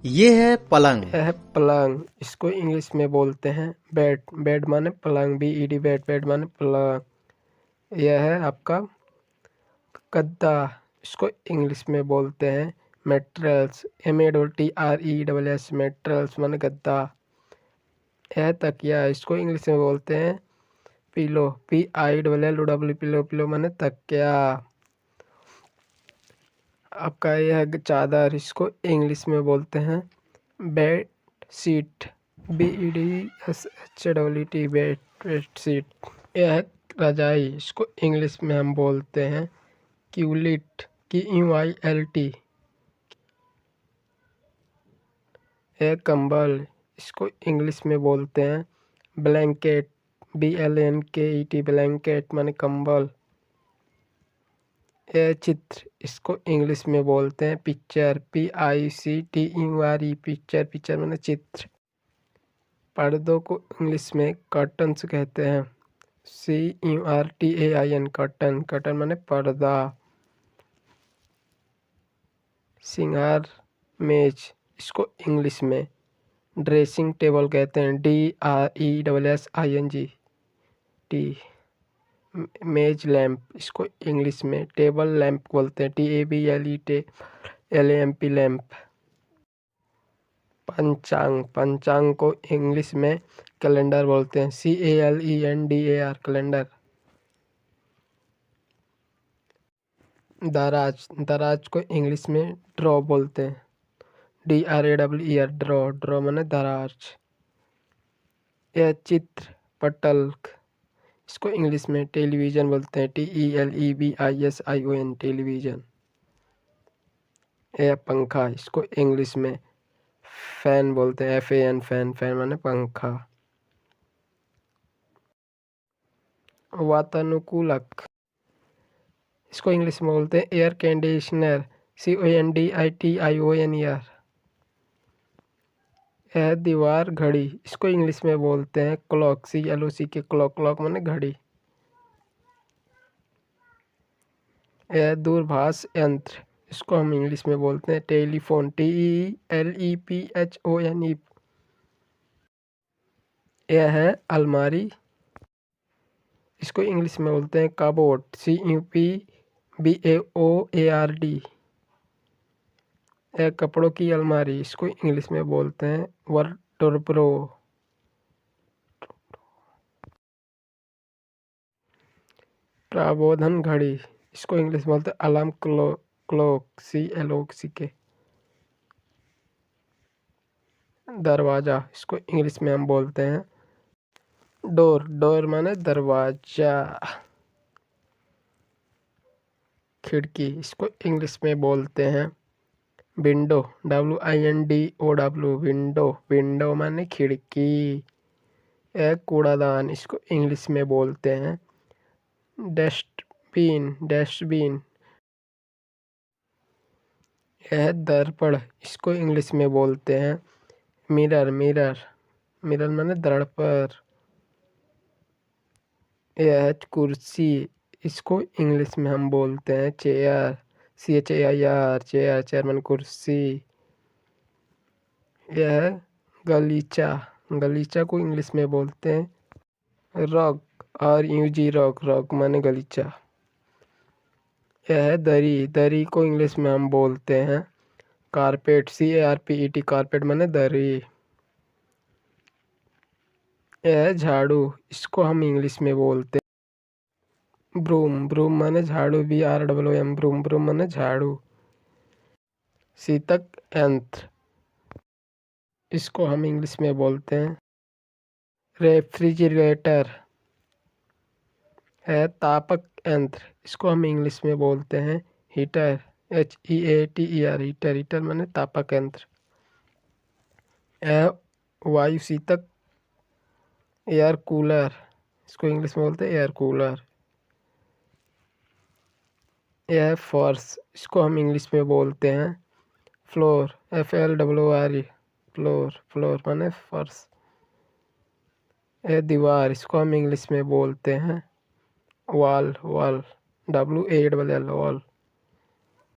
ये है पलंग। यह है पलंग, इसको इंग्लिश में बोलते हैं बेड। बेड माने पलंग, BED बेड, बेड माने पलंग। यह है आपका गद्दा, इसको इंग्लिश में बोलते हैं मेट्रेस, METRES, मेट्रेस माने गद्दा। यह तकिया, इसको इंग्लिश में बोलते हैं पिलो, PILLOW, पिलो, पिलो माने तकिया। आपका यह चादर, इसको इंग्लिश में बोलते हैं bed sheet, BEDSHEET, bed sheet. यह है रजाई, इसको इंग्लिश में हम बोलते हैं क्यूलिट, QUILT। यह कंबल, इसको इंग्लिश में बोलते हैं ब्लैंकेट, BLANKET, ब्लैंकेट माने कंबल। यह चित्र, इसको इंग्लिश में बोलते हैं पिक्चर, PICTURE, पिक्चर, पिक्चर माने चित्र। पर्दों को इंग्लिश में कर्टन्स कहते हैं, CURTAIN, कर्टन, कर्टन माने पर्दा। सिंगार मेज, इसको इंग्लिश में ड्रेसिंग टेबल कहते हैं, DRESSING टी। मेज लैंप, इसको इंग्लिश में टेबल लैंप बोलते हैं, TABLE, LAMP, लैंप। पंचांग, पंचांग को इंग्लिश में कैलेंडर बोलते हैं, CALENDAR, कैलेंडर। दराज, दराज को इंग्लिश में ड्रॉ बोलते हैं, DRAWER, ड्रॉ, ड्रॉ माने दराज। यह चित्र पटल, इसको इंग्लिश में टेलीविजन बोलते हैं, TELEVISION, टेलीविजन। यह पंखा, इसको इंग्लिश में फैन बोलते हैं, FAN, फैन, फैन माने पंखा। वातानुकूलक, इसको इंग्लिश में बोलते हैं एयर कंडीशनर, CONDITIONER। यह दीवार घड़ी, इसको इंग्लिश में बोलते हैं क्लॉक, CLOCK, क्लॉक, क्लॉक माने घड़ी। यह दूरभाष यंत्र, इसको हम इंग्लिश में बोलते हैं टेलीफोन, TELEPHONE। यह है अलमारी, इसको इंग्लिश में बोलते हैं कबोर्ड, CUPBOARD। यह कपड़ों की अलमारी, इसको इंग्लिश में बोलते हैं वार्डरोब। प्रबोधन घड़ी, इसको इंग्लिश में बोलते हैं अलार्म क्लॉक, CLOCK। दरवाजा, इसको इंग्लिश में हम बोलते हैं डोर, डोर माने दरवाजा। खिड़की, इसको इंग्लिश में बोलते हैं विंडो, WINDOW, विंडो, विंडो माने खिड़की। यह कूड़ादान, इसको इंग्लिश में बोलते हैं डस्टबिन, डस्टबिन। यह दर्पण, इसको इंग्लिश में बोलते हैं मिरर, मिरर, मिरर माने दर्पण। यह कुर्सी, इसको इंग्लिश में हम बोलते हैं चेयर, CHAIR, चेयर, चेयर माने कुर्सी। यह गलीचा, गलीचा को इंग्लिश में बोलते हैं रॉक, RUG, रॉक, रॉक माने गलीचा। यह है दरी, दरी को इंग्लिश में हम बोलते हैं कारपेट, CARPET, कारपेट माने दरी। यह है झाड़ू, इसको हम इंग्लिश में बोलते हैं ब्रूम, ब्रूम माने झाड़ू, BROOM, ब्रूम, ब्रूम माने झाड़ू। शीतक यंत्र, इसको हम इंग्लिश में बोलते हैं रेफ्रिजरेटर। है तापक यंत्र, इसको हम इंग्लिश में बोलते हैं हीटर, HEATER, हीटर, हीटर माने तापक यंत्र। यह वायु शीतक एयर कूलर, इसको इंग्लिश में बोलते हैं एयर कूलर। यह फर्श, इसको हम इंग्लिश में बोलते हैं फ्लोर, FLOOR, फ्लोर, फ्लोर माने फर्श। यह दीवार, इसको हम इंग्लिश में बोलते हैं वॉल, वॉल, WALL, वॉल।